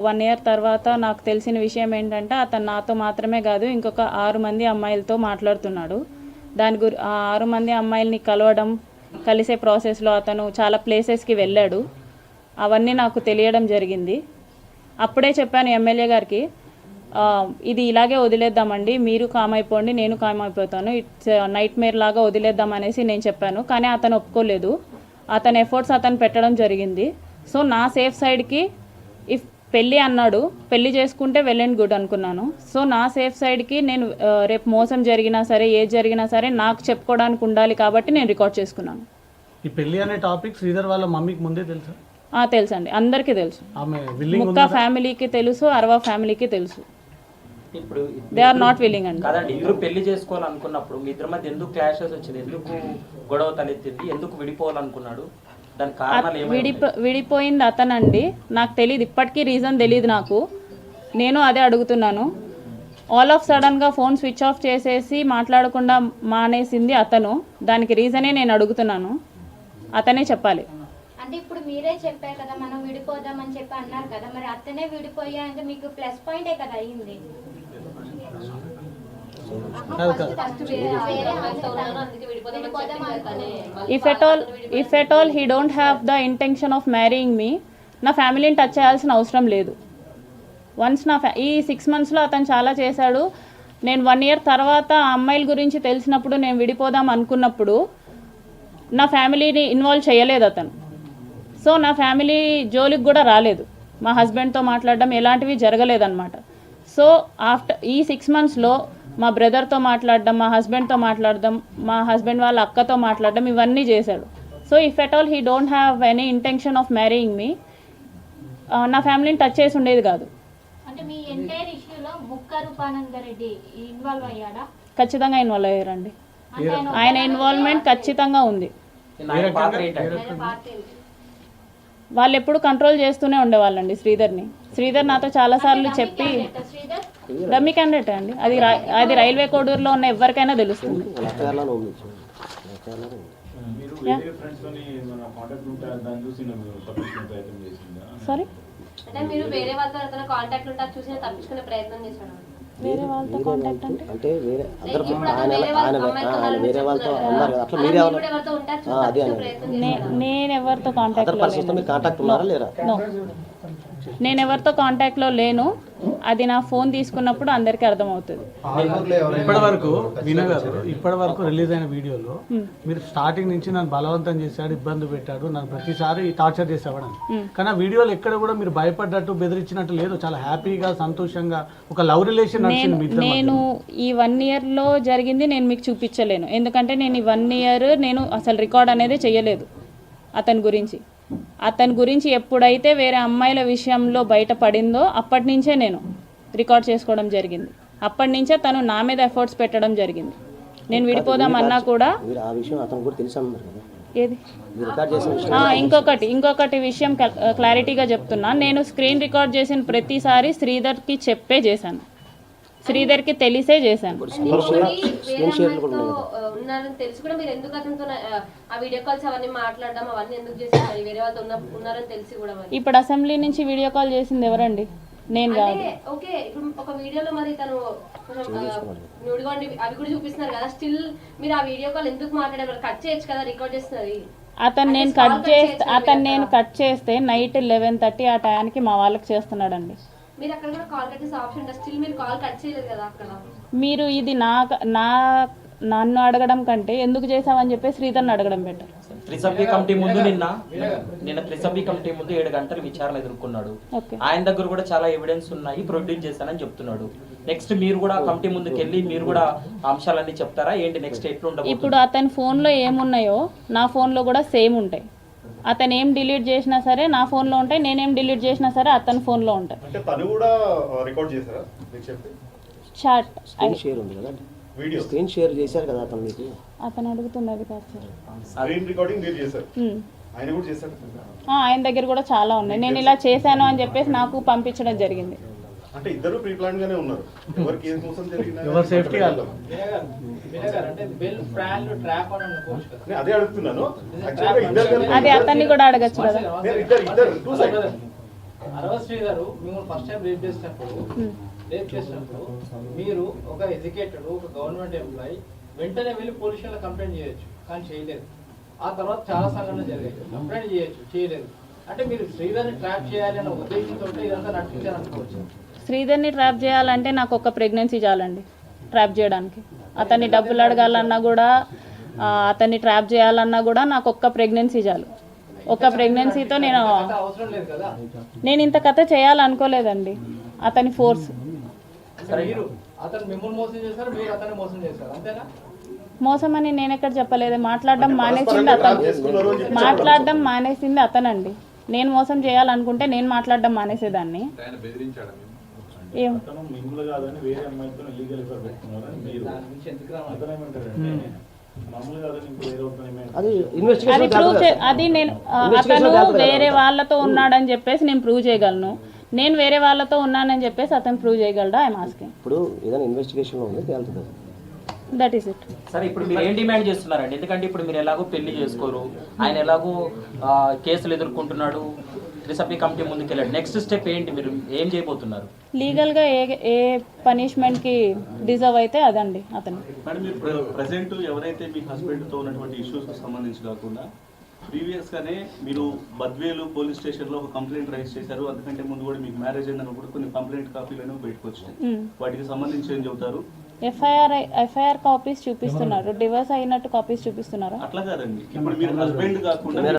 1 year తర్వాత నాకు తెలిసిన విషయం ఏంటంటే అతను నాతో మాత్రమే కాదు ఇంకొక 6 మంది అమ్మాయిలతో మాట్లాడుతున్నాడు. ఆ 6 మంది అమ్మాయిల్ని కలవడం, కలిసే ప్రాసెస్లో అతను చాలా ప్లేసెస్కి వెళ్ళాడు. అవన్నీ నాకు తెలియడం జరిగింది. అప్పుడే చెప్పాను ఎమ్మెల్యే గారికి, ఇది ఇలాగే వదిలేద్దామండి, మీరు కామ్ అయిపోండి, నేను కామ్ అయిపోతాను, ఇట్స్ నైట్ మేర్ లాగా వదిలేద్దాం అనేసి నేను చెప్పాను. కానీ అతను ఒప్పుకోలేదు. అతని ఎఫర్ట్స్ అతను పెట్టడం జరిగింది. సో నా సేఫ్ సైడ్కి ఇఫ్ పెళ్ళి అన్నాడు, పెళ్ళి చేసుకుంటే వెల్ అండ్ గుడ్ అనుకున్నాను. సో నా సేఫ్ సైడ్కి నేను రేపు మోసం జరిగినా సరే, ఏది జరిగినా సరే నాకు చెప్పుకోవడానికి ఉండాలి కాబట్టి నేను రికార్డ్ చేసుకున్నాను. ఈ పెళ్ళి అనే టాపిక్ శ్రీధర్ వాళ్ళ మమ్మీకి ముందే తెలుసా? తెలుసండి, అందరికీ తెలుసు. ముక్కా ఫ్యామిలీకి తెలుసు, అరవా ఫ్యామిలీకి తెలుసు. ఇప్పుడు దే ఆర్ నాట్ విల్లింగ్ అండి. కాదండి, ఇద్దరు పెళ్లి చేసుకోవాలనుకున్నప్పుడు మీ ఇద్దరి మధ్య ఎందుకు క్లాషెస్ వచ్చింది, ఎందుకు గొడవ తలెత్తింది, ఎందుకు విడిపోవాలనుకున్నాడు, దాని కారణాలు ఏమైనా? విడిపోయింది అతనండి, నాకు తెలియదు, ఇప్పటికీ రీజన్ తెలియదు నాకు. నేను అదే అడుగుతున్నాను. ఆల్ ఆఫ్ సడన్గా ఫోన్ స్విచ్ ఆఫ్ చేసేసి మాట్లాడకుండా మానేసింది అతను. దానికి రీజనే నేను అడుగుతున్నాను, అతనే చెప్పాలి. అంటే ఇప్పుడు మీరే చెప్పారు కదా మనం విడిపోదామని చెప్పి అన్నారు కదా, మరి అతనే విడిపోయా అంటే మీకు ప్లస్ పాయింటే కదా అయ్యింది. If at all he don't have the intention of marrying me, నా ఫ్యామిలీని టచ్ చేయాల్సిన అవసరం లేదు. వన్స్ ఈ 6 monthsలో అతను చాలా చేశాడు. నేను 1 year తర్వాత ఆ అమ్మాయిల గురించి తెలిసినప్పుడు నేను విడిపోదాం అనుకున్నప్పుడు నా ఫ్యామిలీని ఇన్వాల్వ్ చేయలేదు అతను. సో నా ఫ్యామిలీ జోలికి కూడా రాలేదు. మా హస్బెండ్తో మాట్లాడడం ఎలాంటివి జరగలేదన్నమాట. సో ఈ 6 monthsలో మా బ్రదర్తో మాట్లాడడం, మా హస్బెండ్తో మాట్లాడడం, మా హస్బెండ్ వాళ్ళ అక్కతో మాట్లాడడం, ఇవన్నీ చేశాడు. So if at all he don't have any intention of marrying me, నా ఫ్యామిలీని టచ్ చేసి ఉండేది కాదు. అంటే మీ ఎంటైర్ ఇష్యూలో ముక్కా రూపానంద రెడ్డి ఇన్వాల్వ్ అయ్యాడా? ఖచ్చితంగా ఇన్వాల్వ్ అయ్యారండి. ఆయన ఇన్వాల్వ్మెంట్ ఖచ్చితంగా ఉంది. వాళ్ళు ఎప్పుడు కంట్రోల్ చేస్తూనే ఉండేవాళ్ళండి శ్రీధర్ని. శ్రీధర్ నాతో చాలాసార్లు చెప్పి, రమ్మీ క్యాండిడేట్ అండి, అది రైల్వే కోడూరులో ఉన్న ఎవరికైనా తెలుస్తుంది. సారీ, వేరే వాళ్ళతో కాంటాక్ట్ అంటే వేరే వాళ్ళతో ఉన్నారు కదా, అట్లా నేను ఎవరితో నేను ఎవరితో కాంటాక్ట్లో లేను. అది నా ఫోన్ తీసుకున్నప్పుడు అందరికీ అర్థమవుతుంది. ఇప్పటి వరకు రిలీజ్ అయిన వీడియోలో మీరు స్టార్టింగ్ నుంచి నన్ను బలవంతం చేశాడు, ఇబ్బంది పెట్టాడు, నన్ను ప్రతిసారి టార్చర్ చేసేవాడు. కానీ ఆ వీడియోలో ఎక్కడ కూడా మీరు భయపడ్డట్టు, బెదిరించినట్టు లేదు. చాలా హ్యాపీగా, సంతోషంగా ఒక లవ్ రిలేషన్ నడిచింది. నేను ఈ 1 yearలో జరిగింది నేను మీకు చూపించలేను, ఎందుకంటే నేను ఈ 1 year నేను అసలు రికార్డ్ అనేది చేయలేదు అతని గురించి ఎప్పుడైతే వేరే అమ్మాయిల విషయంలో బయటపడిందో అప్పటి నుంచే నేను రికార్డ్ చేసుకోవడం జరిగింది. అప్పటి నుంచే తను నా మీద ఎఫర్ట్స్ పెట్టడం జరిగింది. నేను విడిపోదామన్నా కూడా ఏది ఇంకొకటి విషయం క్లారిటీగా చెప్తున్నా. నేను స్క్రీన్ రికార్డ్ చేసిన ప్రతిసారి శ్రీధర్కి చెప్పే చేశాను, శ్రీధర్కి తెలిసే చేశాను. ఇప్పుడు అసెంబ్లీ నుంచి వీడియో కాల్ చేసింది ఎవరండి? నేను కాదు. ఒక వీడియోలో మరి తను అవి కూడా చూపిస్తున్నారు కదా, స్టిల్ మీరు ఆ వీడియో కాల్ ఎందుకు మాట్లాడారు? కట్ చేయొచ్చు కదా, రికార్డ్ చేస్తున్నది. అతను నేను కట్ చేస్తే నైట్ 11:30 ఆ టయానికి మా వాళ్ళకి చేస్తున్నాడండి. మీరు అక్కడ కూడా కాల్ కట్ చేసే ఆప్షన్ ఉందా? స్టిల్ మీరు కాల్ కట్ చేయలేదు కదా అక్కడ. మీరు ఇది నన్ను అడగడం కంటే ఎందుకు చేసావని చెప్పి శ్రీధర్ని అడగడం బెటర్. త్రిసభ్య కమిటీ ముందు నిన్న త్రిసభ్య కమిటీ ముందు 7 గంటలు విచారణ ఎదుర్కొన్నాడు. ఆయన దగ్గర కూడా చాలా ఎవిడెన్స్ ఉన్నాయి, ప్రొడ్యూస్ చేశానని చెప్తున్నాడు. నెక్స్ట్ మీరు కూడా కమిటీ ముందుకు వెళ్ళి మీరు కూడా అంశాలన్నీ చెప్తారా ఏంటి? నెక్స్ట్ ఎట్లుండదు? ఇప్పుడు అతని ఫోన్లో ఏమున్నాయో నా ఫోన్లో కూడా సేమ్ ఉంటాయి. అతను ఏం డిలీట్ చేసినా సరే నా ఫోన్లో ఉంటాయి, నేనేం డిలీట్ చేసినా సరే అతని ఫోన్లో ఉంటాయి. చాట్ స్క్రీన్ షేర్ చేశారు కదా అతను మీకు. అతను అడుగుతున్నది కాదు సార్. ఆయన దగ్గర కూడా చాలా ఉన్నాయి. నేను ఇలా చేశాను అని చెప్పేసి నాకు పంపించడం జరిగింది. అంటే ఇద్దరు ప్రీ ప్లాన్ గానే ఉన్నారు. ఎవరికి ఏం మోసం జరిగినా ఎవర్ సేఫ్టీ కాదు. అంటే బెల్ ఫ్రాల్ ట్రాప్ అని అనుకోవచ్చు కదా. నేను అదే అడుగుతున్నాను. యాక్చువల్లీ ఇద్దరు అదే అతన్ని కూడా అడగచ్చు కదా. ఇద్దరు టూ సైడ్ అరవశ్రీ గారు మిమ్మల్ని ఫస్ట్ టైం రేప్ చేసినప్పుడు మీరు ఒక ఎడ్యుకేటెడ్ ఒక గవర్నమెంట్ ఎంప్లాయీ వెంటనే వెళ్ళి పోలీస్ స్టేషన్లో కంప్లైంట్ చేయొచ్చు, కానీ చేయలేదు. ఆ తర్వాత చాలా సంఘటనలు జరిగాయి, కంప్లైంట్ చేయొచ్చు, చేయలేదు. అంటే మీరు శ్రీధర్ని ట్రాప్ చేయాలి అనే ఉద్దేశంతో ఇదంతా నడిపించారు అనుకోవచ్చు. శ్రీధర్ని ట్రాప్ చేయాలంటే నాకు ఒక ప్రెగ్నెన్సీ చాలండి ట్రాప్ చేయడానికి. అతన్ని డబ్బులు అడగాలన్నా కూడా, అతన్ని ట్రాప్ చేయాలన్నా కూడా నాకు ఒక్క ప్రెగ్నెన్సీ చాలు. ఒక ప్రెగ్నెన్సీతో అవసరం లేదు కదా. నేను ఇంత కథ చేయాలనుకోలేదండి. అతని ఫోర్స్. మీరు అతను మిమ్మల్ని మోసం చేశారు, మీరు అతన్ని మోసం చేశారు, అంతేనా? మోసం అని నేను ఎక్కడ చెప్పలేదు. మాట్లాడడం మానేసింది అతనండి. నేను మోసం చేయాలనుకుంటే నేను మాట్లాడడం మానేసేదాన్ని. ఏం అది ప్రూవ్ అది నేను అతను వేరే వాళ్ళతో ఉన్నాడని చెప్పేసి నేను ప్రూవ్ చేయగలను. నేను వేరే వాళ్ళతో ఉన్నానని చెప్పేసి అతను ప్రూవ్ చేయగలడా? I'm asking. ఇప్పుడు ఏదైనా ఇన్వెస్టిగేషన్లో ఉంది తేలుతుంది. That is it. సరే, ఇప్పుడు మీరు ఏం డిమాండ్ చేస్తున్నారండి? ఎందుకంటే ఇప్పుడు మీరు ఎలాగో పెళ్లి చేసుకోరు, ఆయన ఎలాగో కేసులు ఎదుర్కొంటున్నాడు, త్రిసభ్య కమిటీ ముందుకు వెళ్ళాడు. నెక్స్ట్ స్టెప్ ఏంటి? మీరు ఏం చేయబోతున్నారు? లీగల్గా ఏ పనిష్మెంట్కి డిజర్వ్ అయితే అదండి అతను. మేడం, మీరు ప్రజెంట్ ఎవరైతే మీ హస్బెండ్తో ఉన్నటువంటి ఇష్యూస్కి సంబంధించి కాకుండా ప్రీవియస్గానే మీరు బద్వేలు పోలీస్ స్టేషన్లో ఒక కంప్లైంట్ రైజ్ చేశారు. అందుకంటే ముందు కూడా మీకు మ్యారేజ్ అయిందన్నప్పుడు కొన్ని కంప్లైంట్ కాపీలను బయటకు వచ్చినాయి. వాటికి సంబంధించి ఏం చెబుతారు? ఎఫ్ఐఆర్ కాపీస్ చూపిస్తున్నారు, డివోర్స్ అయినట్టు కాపీస్ చూపిస్తున్నారు. అట్లా కాదండి, ఇప్పుడు మీరు హస్బెండ్ కాకుండా